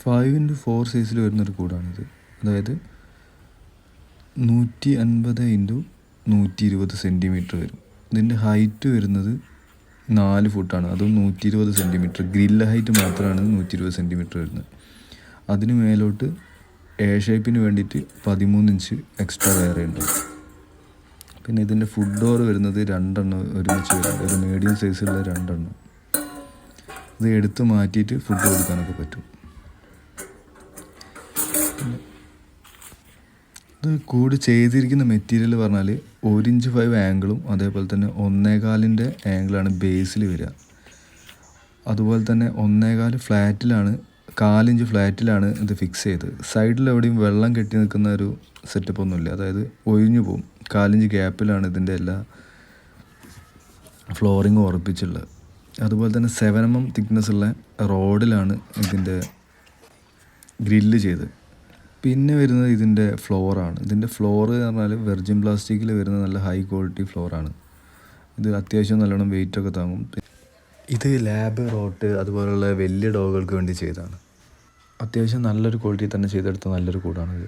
5x4 സൈസിൽ വരുന്നൊരു കൂടാണിത്. അതായത് 150x120 സെൻറ്റിമീറ്റർ വരും. ഇതിൻ്റെ ഹൈറ്റ് വരുന്നത് 4 ഫുട്ടാണ്, അതും 120 സെൻറ്റിമീറ്റർ. ഗ്രില്ല് ഹൈറ്റ് മാത്രമാണ് 120 സെൻറ്റിമീറ്റർ വരുന്നത്. അതിന് മേലോട്ട് എ ഷേപ്പിന് വേണ്ടിയിട്ട് 13 ഇഞ്ച് എക്സ്ട്രാ വേറെ ഉണ്ട്. പിന്നെ ഇതിൻ്റെ ഫുഡ് ഡോർ വരുന്നത് 2 എണ്ണം ഒരുമിച്ച് വരും, ഒരു മീഡിയം സൈസുള്ള 2 എണ്ണം. ഇത് എടുത്ത് മാറ്റിയിട്ട് ഫുഡ് കൊടുക്കാനൊക്കെ പറ്റും. ഇത് കൂട് ചെയ്തിരിക്കുന്ന മെറ്റീരിയൽ പറഞ്ഞാൽ 1.5 ആംഗിളും അതേപോലെ തന്നെ 1.25 ആംഗിളാണ് ബേസിൽ വരിക. അതുപോലെ തന്നെ 1.25 ഫ്ലാറ്റിലാണ്, 4 ഇഞ്ച് ഫ്ലാറ്റിലാണ് ഇത് ഫിക്സ് ചെയ്തത്. സൈഡിൽ എവിടെയും വെള്ളം കെട്ടി നിൽക്കുന്ന ഒരു സെറ്റപ്പ് ഒന്നുമില്ല, അതായത് ഒഴിഞ്ഞു പോകും. 4 ഇഞ്ച് ഗ്യാപ്പിലാണ് ഇതിൻ്റെ എല്ലാ ഫ്ലോറിങ്ങും ഉറപ്പിച്ചുള്ളത്. അതുപോലെ തന്നെ 7 mm തിക്നെസ് ഉള്ള റോഡിലാണ് ഇതിൻ്റെ ഗ്രില്ല് ചെയ്തത്. പിന്നെ വരുന്നത് ഇതിൻ്റെ ഫ്ലോറാണ്. ഇതിൻ്റെ ഫ്ലോറ് എന്ന് പറഞ്ഞാൽ വെർജിൻ പ്ലാസ്റ്റിക്കിൽ വരുന്ന നല്ല ഹൈ ക്വാളിറ്റി ഫ്ലോറാണ്. ഇത് അത്യാവശ്യം നല്ലോണം വെയിറ്റൊക്കെ താങ്ങും. ഇത് ലാബ്, റോട്ട് അതുപോലുള്ള വലിയ ഡോഗുകൾക്ക് വേണ്ടി ചെയ്തതാണ്. അത്യാവശ്യം നല്ലൊരു ക്വാളിറ്റി തന്നെ ചെയ്തെടുത്ത നല്ലൊരു കൂടാണിത്.